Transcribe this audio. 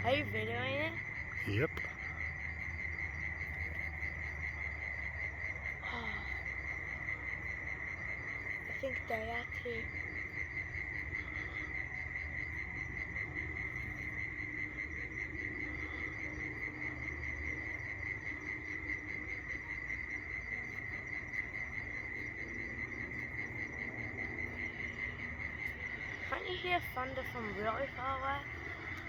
Are you videoing it? Yep. I think they are too. Can't you hear thunder from really far away?